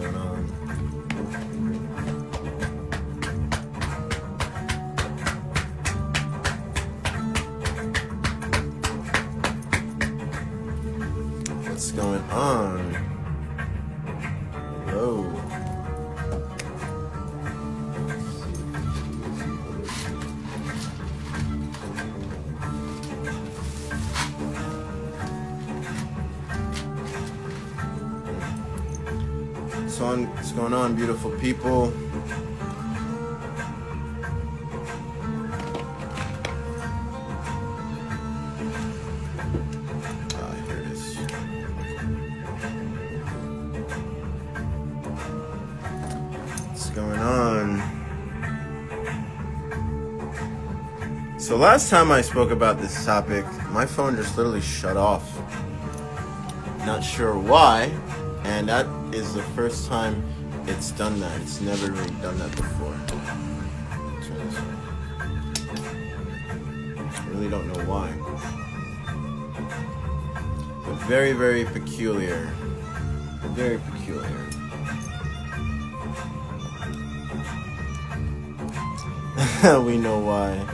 going on? What's going on? Hello. What's going on, beautiful people? Here it is. What's going on? So last time I spoke about this topic, my phone just literally shut off. Not sure why, and that is the first time it's done that. It's never really done that before. Turn this way. I really don't know why. But very, very peculiar. Very peculiar. We know why.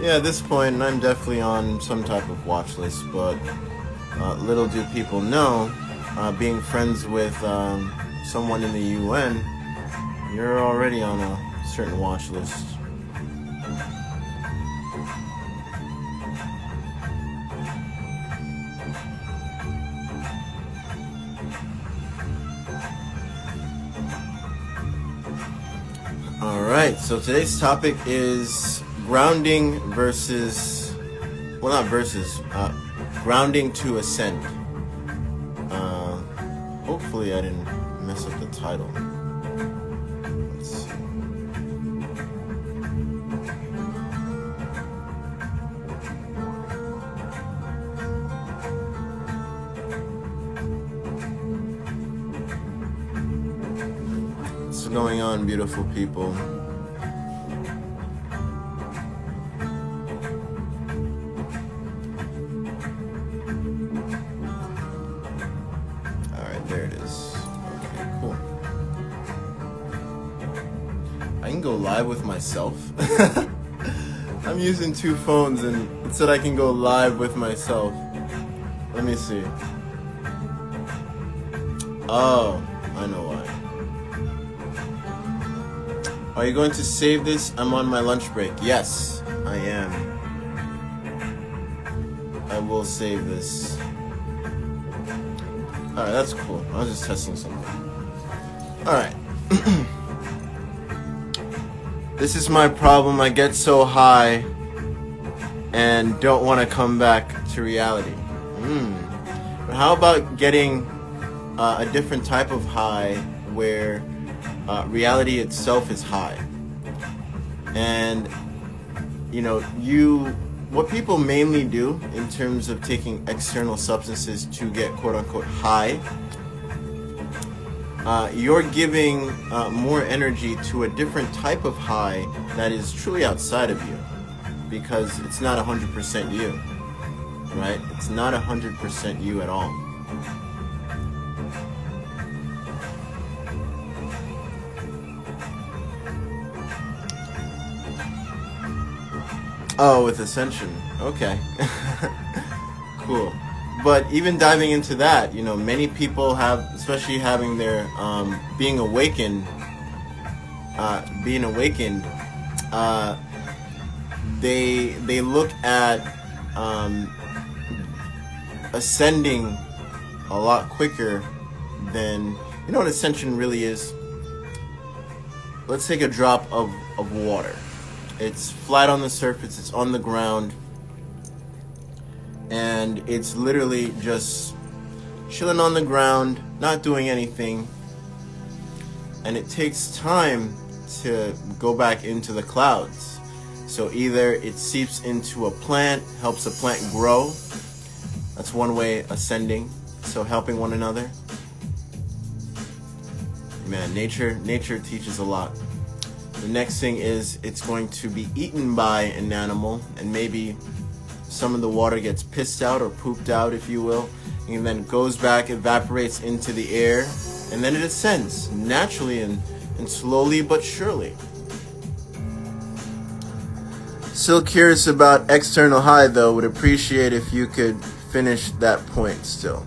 Yeah, at this point, I'm definitely on some type of watch list, but little do people know, being friends with someone in the UN, you're already on a certain watch list. Alright, so today's topic is grounding versus, well, not versus, grounding to ascend. Hopefully I didn't mess up the title. Let's see. What's going on, beautiful people? There it is. Okay, cool. I can go live with myself. I'm using two phones and it said I can go live with myself. Let me see. Oh, I know why. Are you going to save this? I'm on my lunch break. Yes, I am. I will save this. Alright, that's cool. I was just testing something. Alright. This is my problem. I get so high and don't want to come back to reality. But how about getting a different type of high where reality itself is high? And, you know, what people mainly do in terms of taking external substances to get quote-unquote high, you're giving more energy to a different type of high that is truly outside of you, because it's not 100% you, right? It's not 100% you at all. Oh, with ascension. Okay. Cool. But even diving into that, you know, many people have, especially having their being awakened, they look at ascending a lot quicker than, you know what ascension really is? Let's take a drop of water. It's flat on the surface, it's on the ground, and it's literally just chilling on the ground, not doing anything, and it takes time to go back into the clouds. So either it seeps into a plant, helps a plant grow. That's one way ascending, so helping one another. Man, nature teaches a lot. The next thing is it's going to be eaten by an animal, and maybe some of the water gets pissed out or pooped out, if you will, and then goes back, evaporates into the air, and then it ascends naturally and slowly but surely. Still curious about external high though. Would appreciate if you could finish that point still.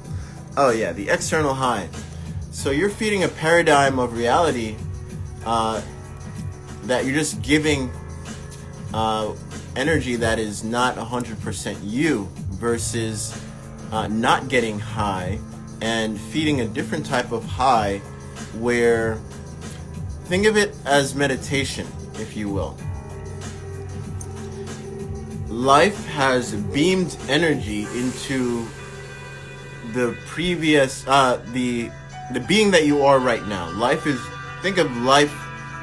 Oh yeah, the external high. So you're feeding a paradigm of reality that you're just giving energy that is not 100% you, versus not getting high and feeding a different type of high where, think of it as meditation, if you will. Life has beamed energy into the previous, the being that you are right now. Life is, think of life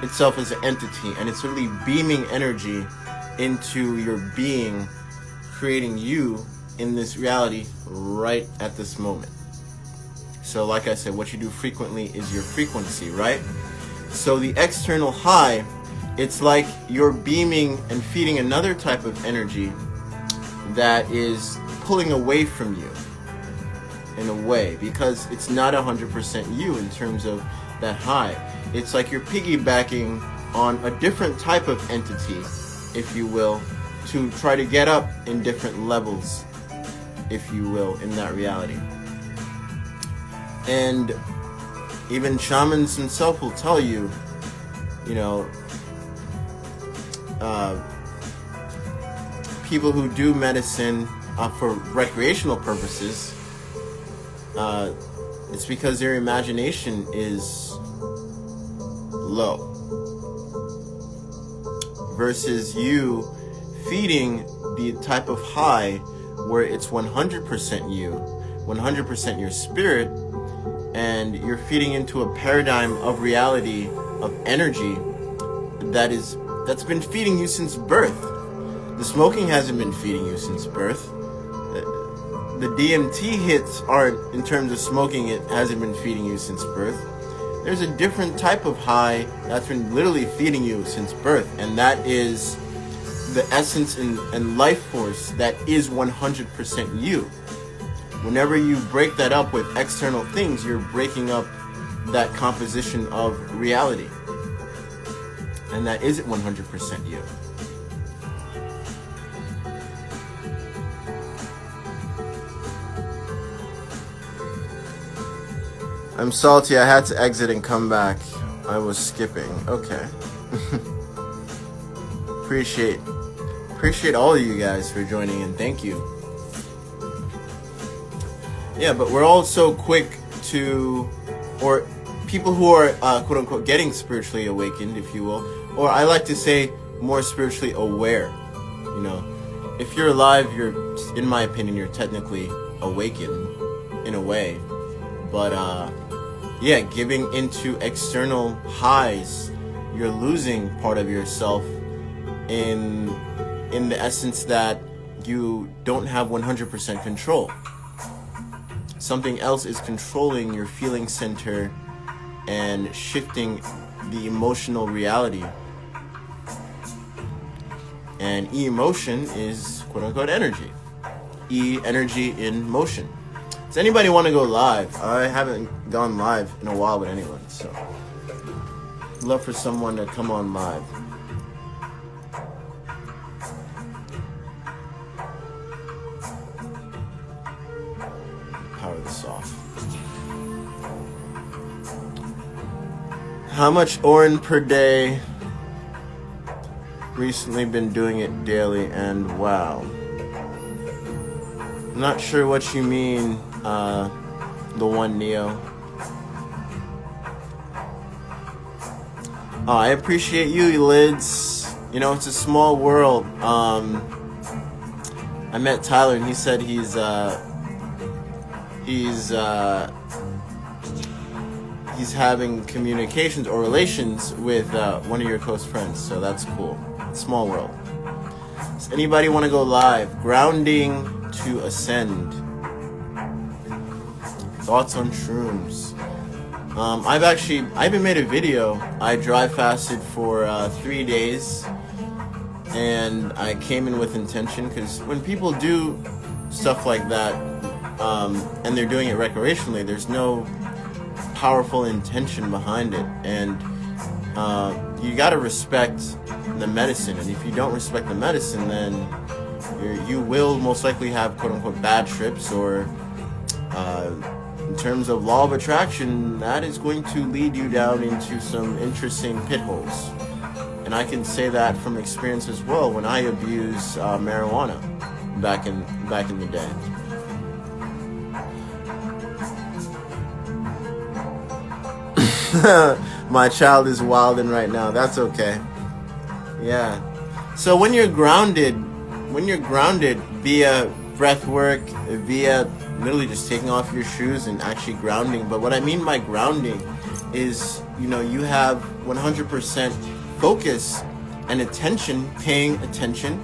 itself as an entity, and it's really beaming energy into your being, creating you in this reality right at this moment. So like I said, what you do frequently is your frequency, right? So the external high, it's like you're beaming and feeding another type of energy that is pulling away from you in a way, because it's not 100% you in terms of that high. It's like you're piggybacking on a different type of entity, if you will, to try to get up in different levels, if you will, in that reality. And even shamans themselves will tell you, you know, people who do medicine for recreational purposes, it's because their imagination is low, versus you feeding the type of high where it's 100% you, 100% your spirit, and you're feeding into a paradigm of reality, of energy that's been feeding you since birth. The smoking hasn't been feeding you since birth. The DMT hits aren't, in terms of smoking, it hasn't been feeding you since birth. There's a different type of high that's been literally feeding you since birth, and that is the essence and life force that is 100% you. Whenever you break that up with external things, you're breaking up that composition of reality, and that isn't 100% you. I'm salty, I had to exit and come back. I was skipping. Okay. Appreciate all of you guys for joining in. Thank you. Yeah, but we're all so quick to, or people who are quote unquote getting spiritually awakened, if you will, or I like to say more spiritually aware. You know, if you're alive, you're, in my opinion, you're technically awakened in a way. But yeah, giving into external highs, you're losing part of yourself in the essence that you don't have 100% control. Something else is controlling your feeling center and shifting the emotional reality. And E-emotion is quote unquote energy. E, energy in motion. Does anybody want to go live? I haven't gone live in a while with anyone, so I'd love for someone to come on live. Power this off. How much Orin per day? Recently been doing it daily, and wow. Not sure what you mean, the one Neo. Oh, I appreciate you, Lids. You know, it's a small world. I met Tyler and he said he's having communications or relations with one of your close friends, so that's cool. Small world. Does anybody want to go live? Grounding to ascend. Thoughts on shrooms. I even made a video. I dry fasted for 3 days, and I came in with intention, because when people do stuff like that, and they're doing it recreationally, there's no powerful intention behind it, and you got to respect the medicine. And if you don't respect the medicine, then you will most likely have quote-unquote bad trips, or in terms of law of attraction, that is going to lead you down into some interesting pit holes. And I can say that from experience as well when I abused marijuana back in the day. My child is wilding right now. That's okay. Yeah. So when you're grounded via breath work, via literally just taking off your shoes and actually grounding. But what I mean by grounding is, you have 100% focus and attention, paying attention.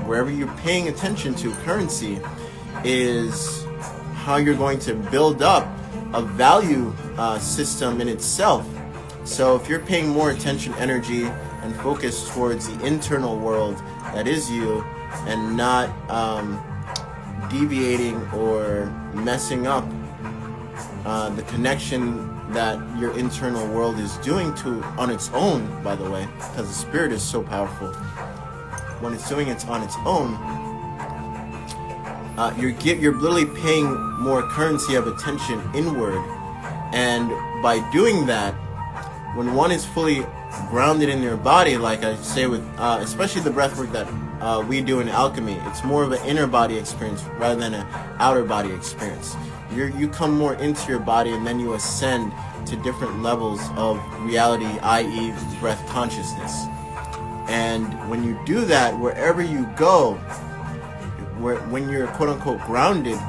Wherever you're paying attention to, currency is how you're going to build up a value system in itself. So if you're paying more attention, energy, and focus towards the internal world that is you, and not deviating or messing up the connection that your internal world is doing on its own, by the way, because the spirit is so powerful. When it's doing it on its own, you're literally paying more currency of attention inward. And by doing that, when one is fully grounded in their body, like I say with especially the breath work that we do in alchemy, it's more of an inner body experience rather than an outer body experience. You come more into your body, and then you ascend to different levels of reality, i.e. breath consciousness. And when you do that, wherever you go, when you're quote-unquote grounded,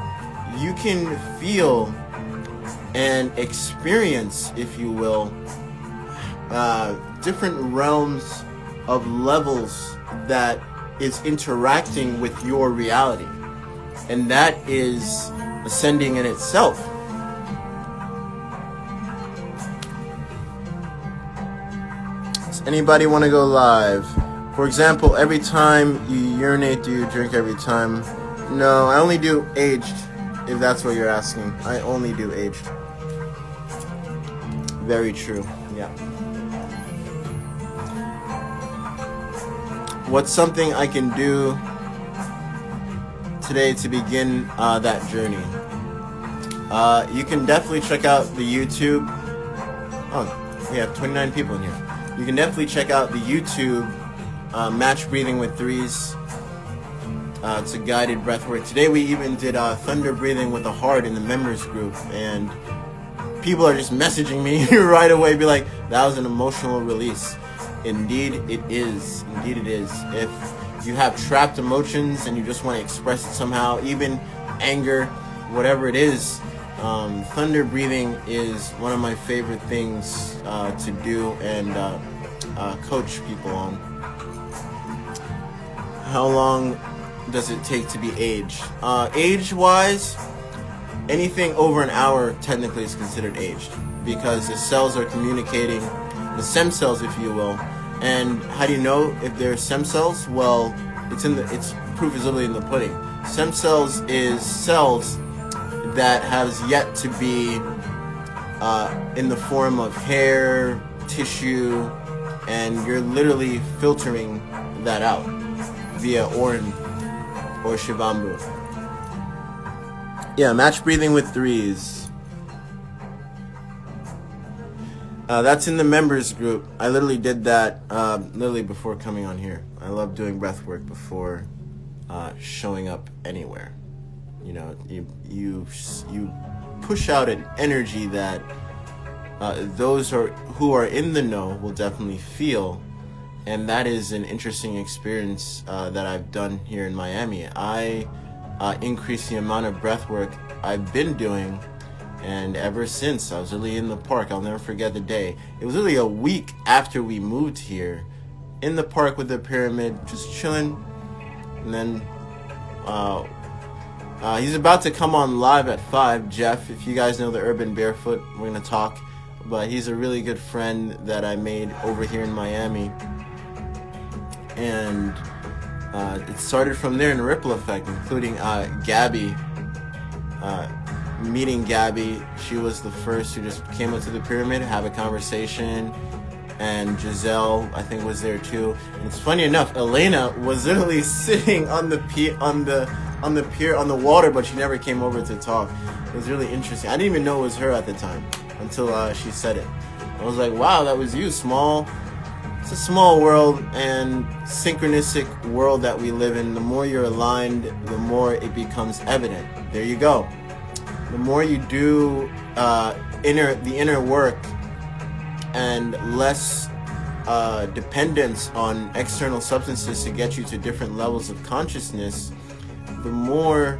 you can feel and experience, if you will, different realms of levels that is interacting with your reality. And that is ascending in itself. Does anybody want to go live? For example, every time you urinate, do you drink every time? No, I only do aged, if that's what you're asking. I only do aged. Very true, yeah. What's something I can do today to begin that journey? You can definitely check out the YouTube. Oh, we have 29 people in here. You can definitely check out the YouTube Match Breathing with Threes. It's a guided breathwork. Today we even did thunder breathing with a heart in the members group, and people are just messaging me right away, be like, that was an emotional release. Indeed it is. Indeed it is. If you have trapped emotions and you just want to express it somehow, even anger, whatever it is, thunder breathing is one of my favorite things to do and coach people on. How long does it take to be aged? Age-wise, anything over an hour technically is considered aged, because the cells are communicating, the stem cells, if you will. And how do you know if they're stem cells? Well, it's proof is literally in the pudding. Stem cells is cells that has yet to be in the form of hair, tissue, and you're literally filtering that out via Orin or Shivambu. Yeah, match breathing with threes. That's in the members group. I literally did that literally before coming on here. I love doing breath work before showing up anywhere. You know, you push out an energy that those who are in the know will definitely feel, and that is an interesting experience that I've done here in Miami. I increased the amount of breath work I've been doing. And ever since, I was really in the park. I'll never forget the day. It was really a week after we moved here, in the park with the pyramid, just chilling. And then he's about to come on live at 5, Jeff. If you guys know the Urban Barefoot, we're going to talk. But he's a really good friend that I made over here in Miami. And it started from there in a ripple effect, including Gabby meeting Gabby, she was the first who just came up to the pyramid, have a conversation, and Giselle, I think, was there too. And it's funny enough, Elena was literally sitting on the pier on the water, but she never came over to talk. It was really interesting. I didn't even know it was her at the time until she said it. I was like, wow, that was you. It's a small world and synchronistic world that we live in. The more you're aligned, the more it becomes evident. There you go. The more you do the inner work and less dependence on external substances to get you to different levels of consciousness, the more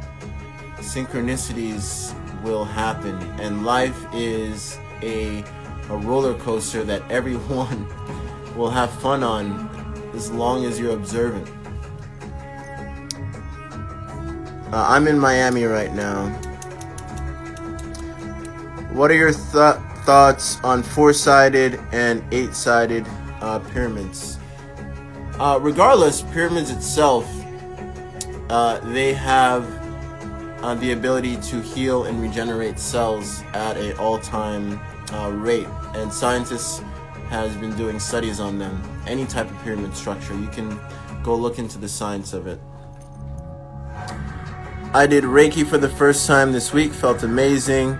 synchronicities will happen. And life is a roller coaster that everyone will have fun on as long as you're observant. I'm in Miami right now. What are your thoughts on 4-sided and 8-sided pyramids? Regardless, pyramids itself, they have the ability to heal and regenerate cells at an all-time rate, and scientists has been doing studies on them. Any type of pyramid structure, you can go look into the science of it. I did Reiki for the first time this week, felt amazing.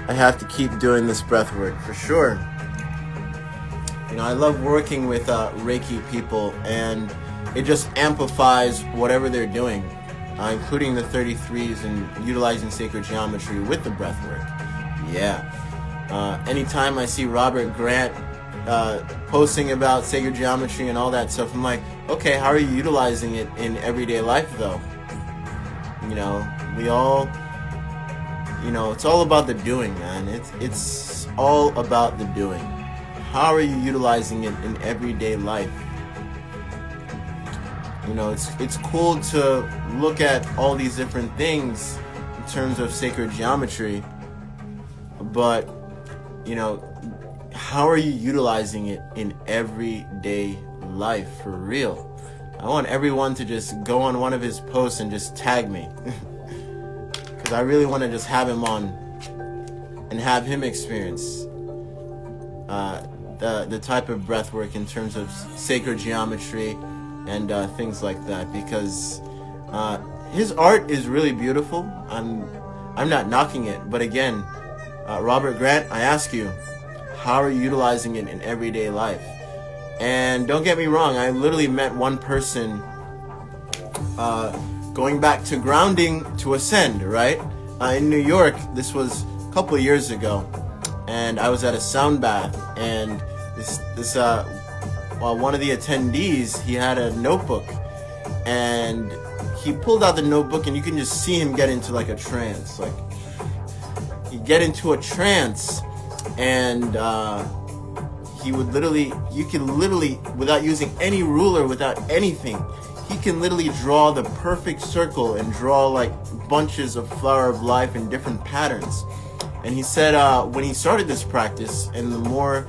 I have to keep doing this breath work for sure. You know, I love working with Reiki people, and it just amplifies whatever they're doing, including the 33s and utilizing sacred geometry with the breath work. Yeah. Anytime I see Robert Grant posting about sacred geometry and all that stuff, I'm like, okay, how are you utilizing it in everyday life though? You know, we all, you know, it's all about the doing, man. It's all about the doing. How are you utilizing it in everyday life? You know, it's cool to look at all these different things in terms of sacred geometry, but, you know, how are you utilizing it in everyday life for real? I want everyone to just go on one of his posts and just tag me. Because I really want to just have him on and have him experience the type of breath work in terms of sacred geometry and things like that. Because his art is really beautiful. I'm not knocking it. But again, Robert Grant, I ask you, how are you utilizing it in everyday life? And don't get me wrong, I literally met one person going back to grounding to ascend, right? In New York, this was a couple of years ago, and I was at a sound bath, and one of the attendees, he had a notebook, and he pulled out the notebook, and you can just see him get into like a trance. Like, he'd get into a trance, and he would literally, you can literally, without using any ruler, without anything, he can literally draw the perfect circle and draw like bunches of flower of life in different patterns. And he said when he started this practice, and the more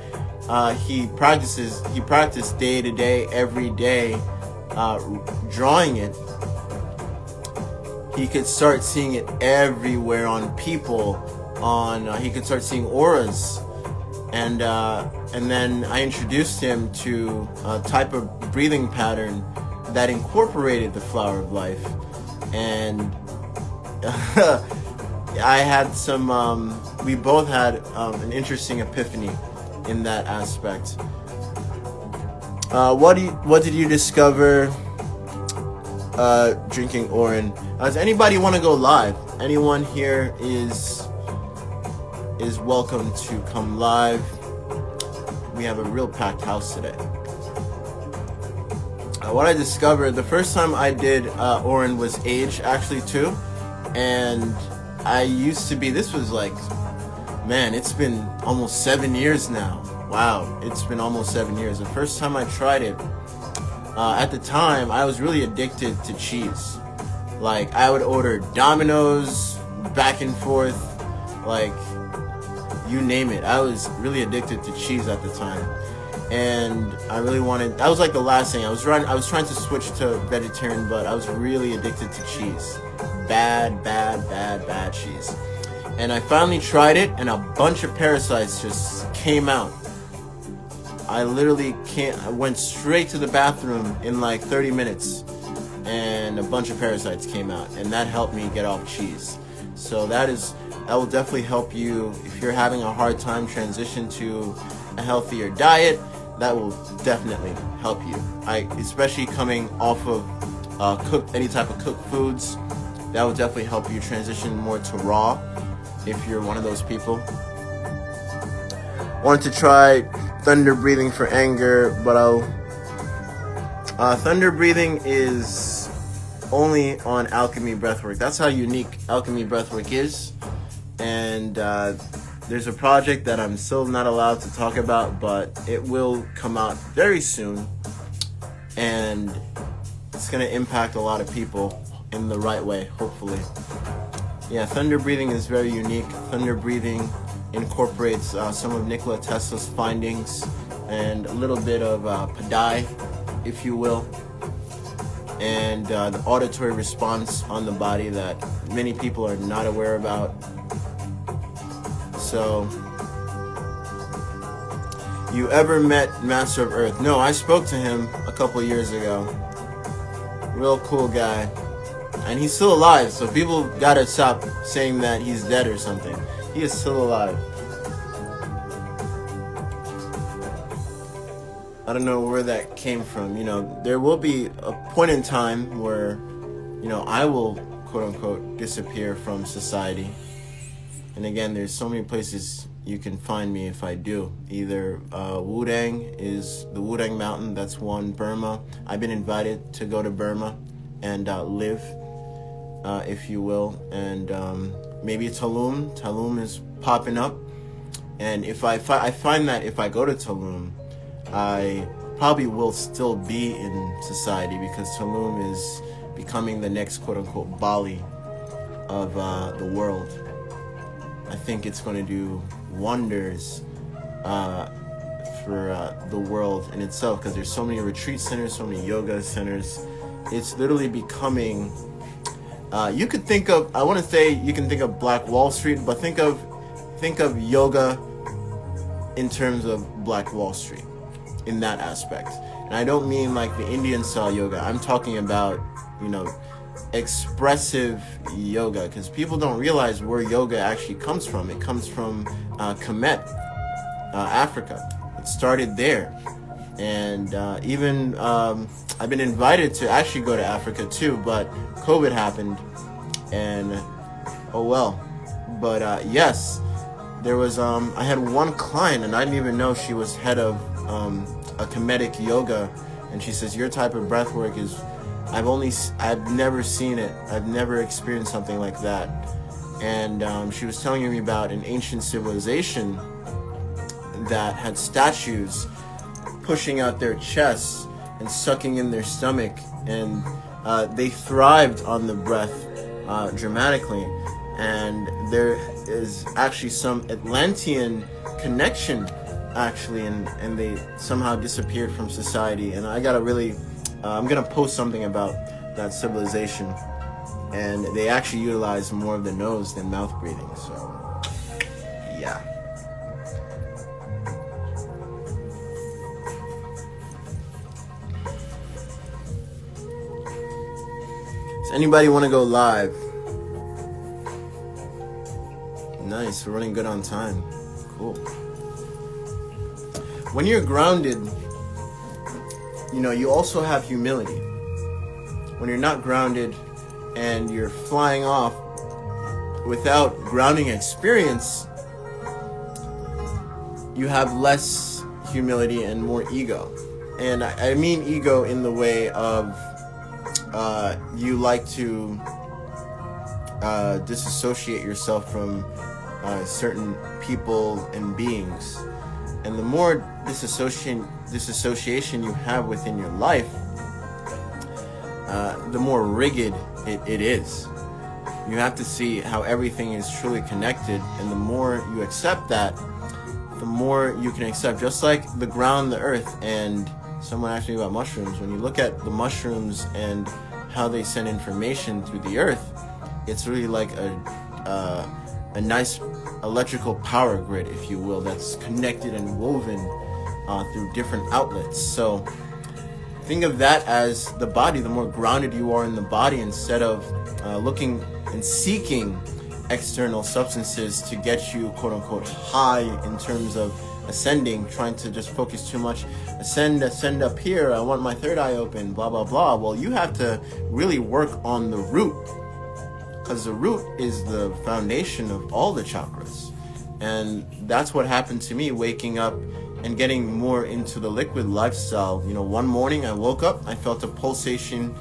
he practiced day to day, every day, drawing it, he could start seeing it everywhere on people, he could start seeing auras. And then I introduced him to a type of breathing pattern that incorporated the flower of life. And I had we both had an interesting epiphany in that aspect. What did you discover drinking Orin? Does anybody want to go live? Anyone here is welcome to come live. We have a real packed house today. What I discovered, the first time I did Orin was age, actually, too. And I used to be, this was like, man, it's been almost 7 years now. Wow, it's been almost 7 years. The first time I tried it, at the time, I was really addicted to cheese. Like, I would order Domino's back and forth, like, you name it. I was really addicted to cheese at the time, and I really wanted, that was like the last thing. I was trying to switch to vegetarian, but I was really addicted to cheese. Bad cheese. And I finally tried it, and a bunch of parasites just came out. I literally I went straight to the bathroom in like 30 minutes, and a bunch of parasites came out, and that helped me get off cheese. So that will definitely help you if you're having a hard time transition to a healthier diet. That will definitely help you. Especially coming off of any type of cooked foods, that will definitely help you transition more to raw if you're one of those people. Wanted to try thunder breathing for anger, but thunder breathing is only on Alchemy Breathwork. That's how unique Alchemy Breathwork is. And there's a project that I'm still not allowed to talk about, but it will come out very soon. And it's going to impact a lot of people in the right way, hopefully. Yeah, thunder breathing is very unique. Thunder breathing incorporates some of Nikola Tesla's findings and a little bit of Padai, if you will, and the auditory response on the body that many people are not aware about. So, you ever met Master of Earth? No, I spoke to him a couple years ago. Real cool guy. And he's still alive, so people gotta stop saying that he's dead or something. He is still alive. I don't know where that came from. There will be a point in time where, I will, quote unquote, disappear from society. And again, there's so many places you can find me if I do. Either Wudang is the Wudang Mountain, that's one. Burma. I've been invited to go to Burma and live, if you will. And maybe Tulum. Tulum is popping up. And if I find that if I go to Tulum, I probably will still be in society, because Tulum is becoming the next quote-unquote Bali of the world. I think it's going to do wonders for the world in itself, because there's so many retreat centers, so many yoga centers. It's literally becoming, you could think of, I want to say you can think of Black Wall Street, but think of yoga in terms of Black Wall Street, in that aspect. And I don't mean like the Indian style yoga. I'm talking about, expressive yoga, because people don't realize where yoga actually comes from. It comes from Kemet, Africa. It started there. And even I've been invited to actually go to Africa too, but COVID happened, and oh well. But yes, there was I had one client, and I didn't even know she was head of a Kemetic yoga, and she says, your type of breath work is, I've never seen it. I've never experienced something like that. And she was telling me about an ancient civilization that had statues pushing out their chests and sucking in their stomach, and they thrived on the breath dramatically. And there is actually some Atlantean connection, actually, and they somehow disappeared from society. And I gotta really, I'm gonna post something about that civilization, and they actually utilize more of the nose than mouth breathing. So yeah. Does anybody want to go live? Nice, we're running good on time. Cool. When you're grounded, you also have humility. When you're not grounded and you're flying off without grounding experience, you have less humility and more ego. And I mean ego in the way of you like to disassociate yourself from certain people and beings. And the more disassociation you have within your life, the more rigid it is. You have to see how everything is truly connected, and the more you accept that, the more you can accept. Just like the ground, the earth, and someone asked me about mushrooms. When you look at the mushrooms and how they send information through the earth, it's really like a a nice electrical power grid, if you will, that's connected and woven through different outlets. So think of that as the body. The more grounded you are in the body, instead of looking and seeking external substances to get you quote unquote high in terms of ascending, trying to just focus too much, ascend up here, I want my third eye open, blah blah blah. Well, you have to really work on the root, because the root is the foundation of all the chakras. And that's what happened to me, waking up and getting more into the liquid lifestyle. You know, one morning I woke up, I felt a pulsation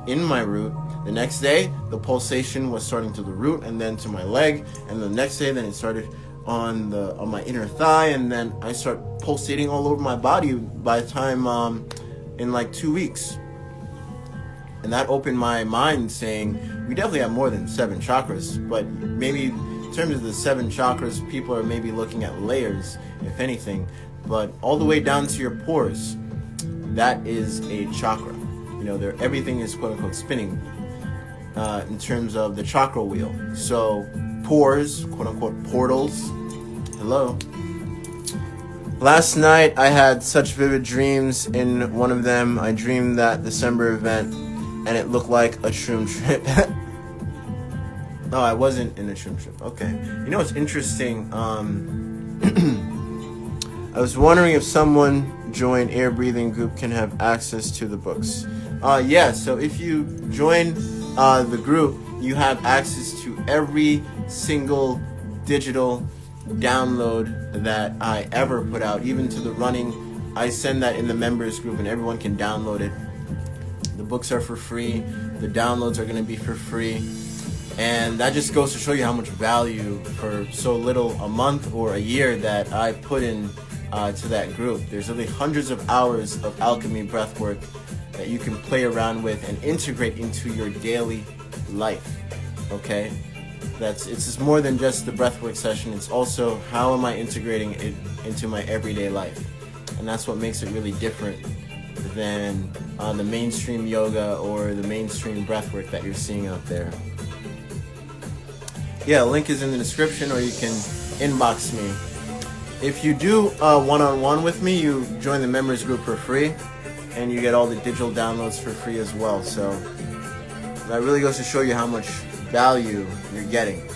in my root. The next day, the pulsation was starting to the root and then to my leg. And the next day, then it started on my inner thigh, and then I start pulsating all over my body by the time in like 2 weeks. And that opened my mind, saying we definitely have more than 7 chakras, but maybe in terms of the 7 chakras, people are maybe looking at layers, if anything. But all the way down to your pores, that is a chakra. You know, everything is quote unquote spinning in terms of the chakra wheel. So pores, quote unquote portals. Hello. Last night I had such vivid dreams. In one of them, I dreamed that December event, and it looked like a shroom trip. No, I wasn't in a shroom trip. Okay. You know what's interesting? I was wondering if someone join Air Breathing Group can have access to the books. Yeah, so if you join the group, you have access to every single digital download that I ever put out, even to the running. I send that in the members group and everyone can download it. The books are for free. The downloads are going to be for free. And that just goes to show you how much value for so little, a month or a year, that I put in to that group. There's really hundreds of hours of alchemy breathwork that you can play around with and integrate into your daily life. Okay? It's just more than just the breathwork session. It's also how am I integrating it into my everyday life. And that's what makes it really different than the mainstream yoga or the mainstream breathwork that you're seeing out there. Yeah, link is in the description, or you can inbox me. If you do one-on-one with me, you join the members group for free, and you get all the digital downloads for free as well. So that really goes to show you how much value you're getting.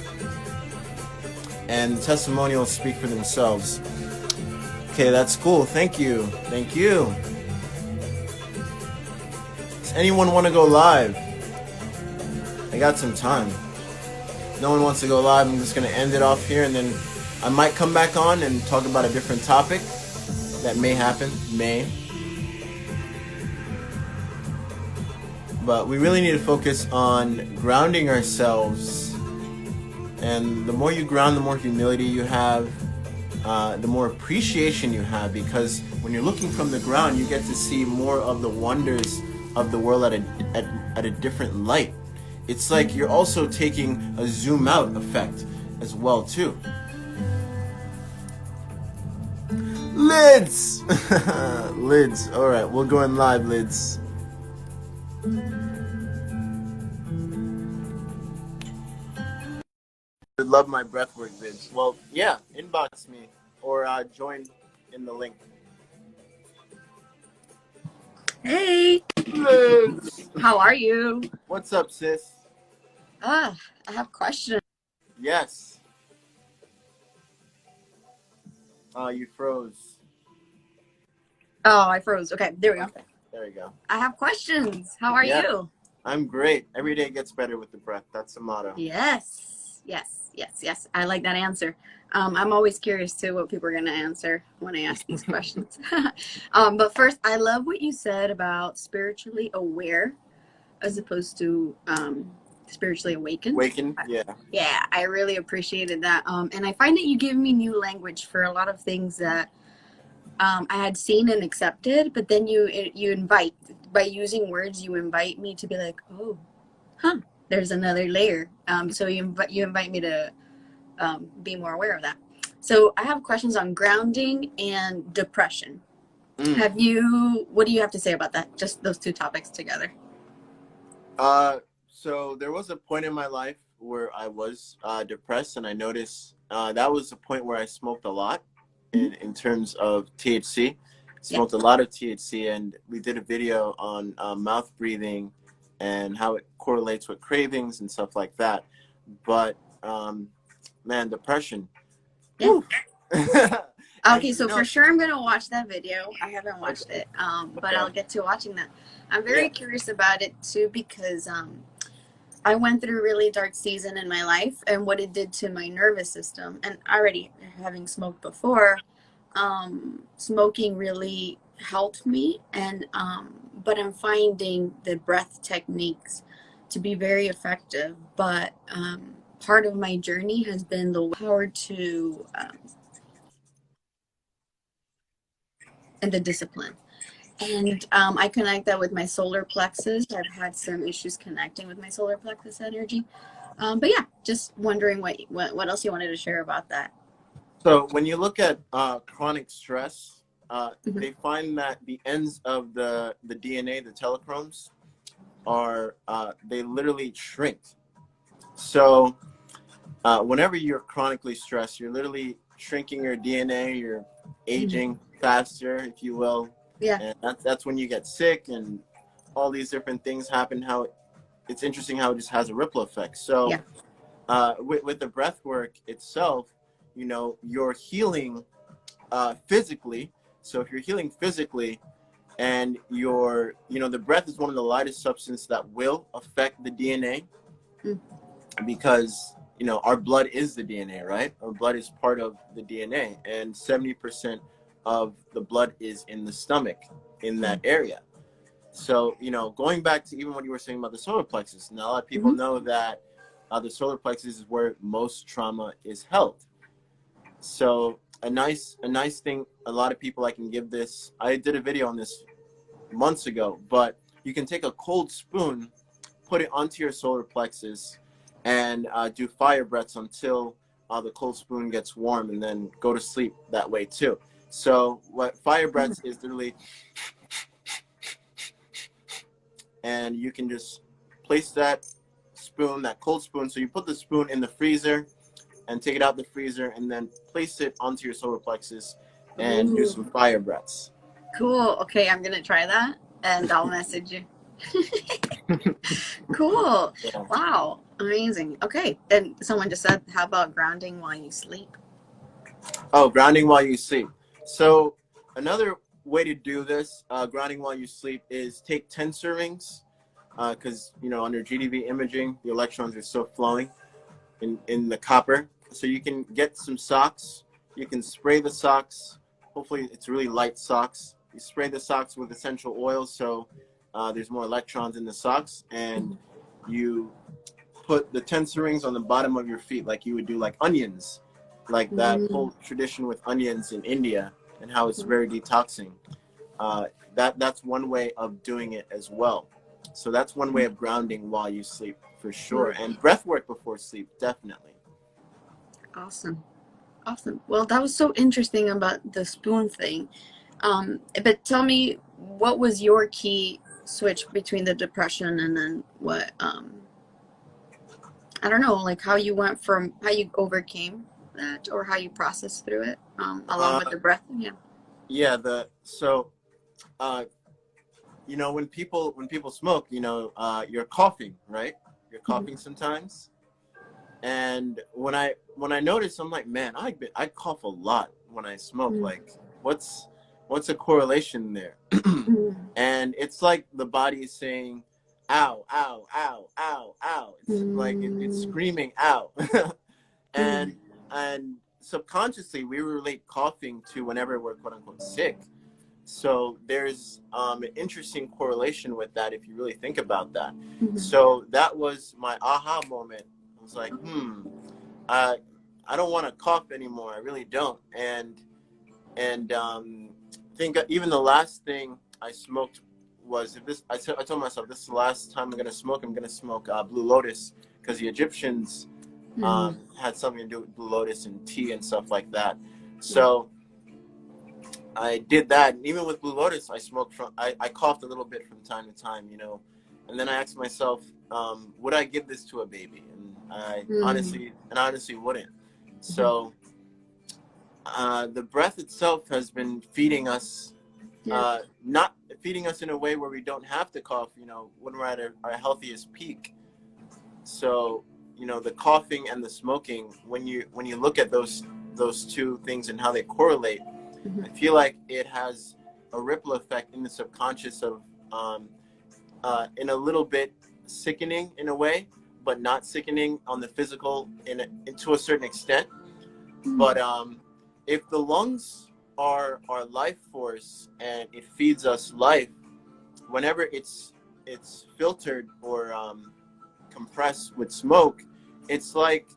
And the testimonials speak for themselves. Okay, that's cool. Thank you. Thank you. Does anyone want to go live? I got some time. No one wants to go live. I'm just going to end it off here, and then I might come back on and talk about a different topic. That may happen. May. But we really need to focus on grounding ourselves. And the more you ground, the more humility you have, the more appreciation you have, because when you're looking from the ground, you get to see more of the wonders of the world at a different light. It's like you're also taking a zoom out effect as well too. Lids! Lids. Alright, we're going live, Lids. I love my breathwork vids. Well, yeah, inbox me or join in the link. Hey! Lids! How are you? What's up, sis? I have questions. Yes. You froze. Oh, I froze. Okay, there we go. Okay, there you go. I have questions. How are you? I'm great. Every day gets better with the breath. That's the motto. Yes. Yes. Yes. Yes. I like that answer. I'm always curious too what people are going to answer when I ask these questions. But first, I love what you said about spiritually aware as opposed to spiritually awakened. Awakened, yeah. Yeah, I really appreciated that. And I find that you give me new language for a lot of things that I had seen and accepted, but then you invite, by using words, you invite me to be like, oh, there's another layer. So you invite me to be more aware of that. So I have questions on grounding and depression. What do you have to say about that? Just those two topics together. So there was a point in my life where I was depressed, and I noticed that was the point where I smoked a lot Mhm. in terms of THC. Yeah. Smoked a lot of THC, and we did a video on mouth breathing and how it correlates with cravings and stuff like that. But man, depression. Yeah. Whew. And Okay, so for sure I'm gonna watch that video. I haven't watched okay, it, but okay, I'll get to watching that. I'm yeah. very curious about it too because I went through a really dark season in my life and what it did to my nervous system. And already having smoked before, smoking really helped me. And but I'm finding the breath techniques to be very effective. But part of my journey has been the power to and the discipline. And I connect that with my solar plexus. I've had some issues connecting with my solar plexus energy. But yeah, just wondering what else you wanted to share about that. So when you look at chronic stress, Mhm. they find that the ends of the DNA, the telochromes, are they literally shrink. So whenever you're chronically stressed, you're literally shrinking your DNA, you're Mhm. aging faster, if you will, Yeah, and that's when you get sick and all these different things happen. How it's interesting how it just has a ripple effect. So yeah. with the breath work itself, you know, you're healing physically. So if you're healing physically and you're, you know, the breath is one of the lightest substances that will affect the DNA Mm. because, you know, our blood is the DNA, right? Our blood is part of the DNA, and 70% of the blood is in the stomach in that Mm. area. So, you know, going back to even what you were saying about the solar plexus, now a lot of people Mhm. know that the solar plexus is where most trauma is held. So a nice thing, a lot of people, I can give this, I did a video on this months ago, but you can take a cold spoon, put it onto your solar plexus, and do fire breaths until the cold spoon gets warm, and then go to sleep that way too. So what fire breaths is literally, and you can just place that spoon, that cold spoon, so you put the spoon in the freezer and take it out the freezer and then place it onto your solar plexus and do some Ooh, fire breaths. cool. Okay, I'm gonna try that, and I'll message you. Cool. Yeah. Wow. Amazing. Okay. And someone just said, how about grounding while you sleep? Oh, grounding while you sleep. So another way to do this, grounding while you sleep, is take tensor rings, because you know under GDV imaging, the electrons are still flowing in the copper. So you can get some socks. You can spray the socks. Hopefully, it's really light socks. You spray the socks with essential oils, so there's more electrons in the socks, and Mhm. you put the tensor rings on the bottom of your feet like you would do like onions, like that Mm. whole tradition with onions in India and how it's very detoxing. That's one way of doing it as well. So that's one way of grounding while you sleep for sure. Mm. And breath work before sleep, definitely. Awesome. Awesome. Well, that was so interesting about the spoon thing. But tell me, what was your key switch between the depression and then what, I don't know, like how you went from how you overcame that or how you processed through it, along with Uh, the breath? Yeah. yeah. Uh, you know, when people smoke, you know, you're coughing, right? You're Mhm. coughing sometimes. And when I notice, I'm like, man, I cough a lot when I smoke. Mm. Like, what's a correlation there? Mm. And it's like the body is saying, "Ow, ow, ow, ow, ow." It's like it's Mm. screaming out, Mm. and and subconsciously we relate coughing to whenever we're quote unquote sick. So there's an interesting correlation with that if you really think about that. Mhm. So that was my aha moment. I was like, I I don't want to cough anymore. I really don't. And I think even the last thing I smoked was if this. I told myself this is the last time I'm gonna smoke. I'm gonna smoke Blue Lotus because the Egyptians Mm. had something to do with Blue Lotus and tea and stuff like that. Yeah. So I did that. And even with Blue Lotus, I coughed a little bit from time to time, you know. And then I asked myself, would I give this to a baby? And I Mm. honestly wouldn't. Mhm. So the breath itself has been feeding us, Yeah. not feeding us in a way where we don't have to cough, you know, when we're at our healthiest peak. So, you know, the coughing and the smoking, when you look at those two things and how they correlate, I Mhm. feel like it has a ripple effect in the subconscious of, um, in a little bit sickening in a way, but not sickening on the physical to a certain extent. But Mm. if the lungs are our life force and it feeds us life, whenever it's filtered or compressed with smoke, it's like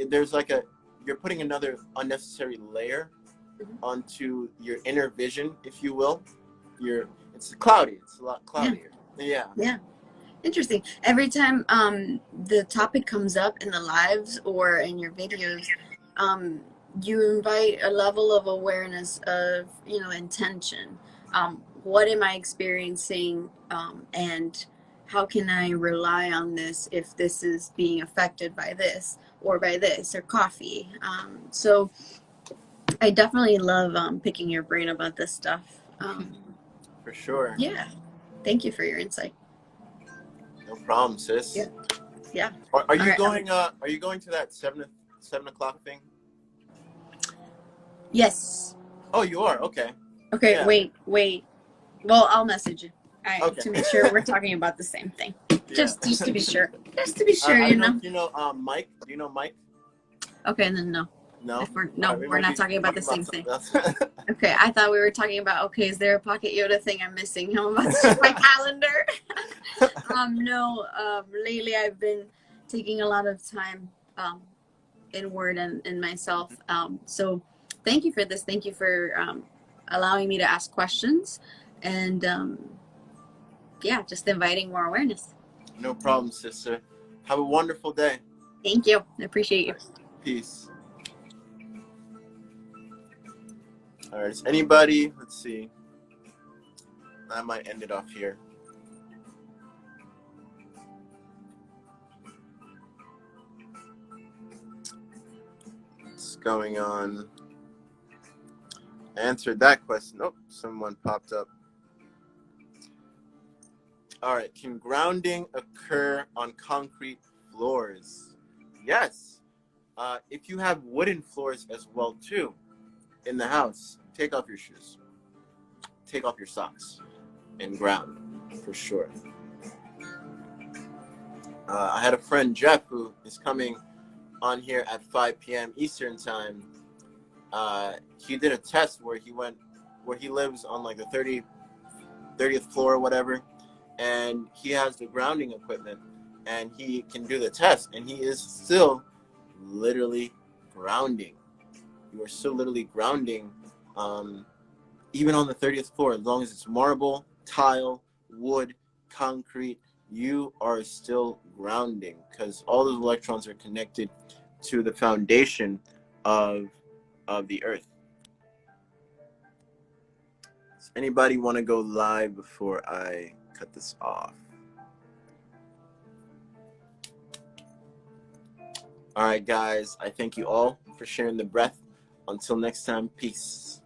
there's like a you're putting another unnecessary layer Mhm. onto your inner vision, if you will. It's cloudy. It's a lot Yeah. cloudier. Yeah. Yeah. Interesting. Every time the topic comes up in the lives or in your videos, um you invite a level of awareness of, intention. What am I experiencing, and how can I rely on this if this is being affected by this or by this or coffee? So I definitely love picking your brain about this stuff. For sure. Yeah. Thank you for your insight. No problem, Yeah. sis. Yeah. Are All you right. going? Are you going to that 7 o'clock thing? Yes. Oh, you are. Okay. Okay, Yeah. wait. Well, I'll message you. Okay. To make sure we're talking about the same thing. Yeah. Just to be sure. Just to be sure, I you don't know if know. you know Mike. Do you know Mike? Okay, and then no. No. If we're All right. no, We we're might not be talking about the talking same about thing. something else. Okay, I thought we were talking about, okay, is there a Pocket Yoda thing I'm missing? I'm about to check my calendar. No. Lately I've been taking a lot of time inward and in myself. So thank you for this. Thank you for allowing me to ask questions, and yeah, just inviting more awareness. No problem, sister. Have a wonderful day. Thank you. I appreciate you. Peace. All right. Is anybody? Let's see. I might end it off here. What's going on? I answered that question. Oh, someone popped up. All right. Can grounding occur on concrete floors? Yes. If you have wooden floors as well too in the house, take off your shoes, take off your socks, and ground for sure. I had a friend Jeff who is coming on here at 5 p.m. Eastern time. He did a test where he lives on like the 30th floor or whatever, and he has the grounding equipment, and he can do the test, and he is still literally grounding. You are still literally grounding, um, even on the 30th floor, as long as it's marble, tile, wood, concrete, you are still grounding because all those electrons are connected to the foundation of the earth. Does anybody want to go live before I cut this off? All right, guys, I thank you all for sharing the breath. Until next time, peace.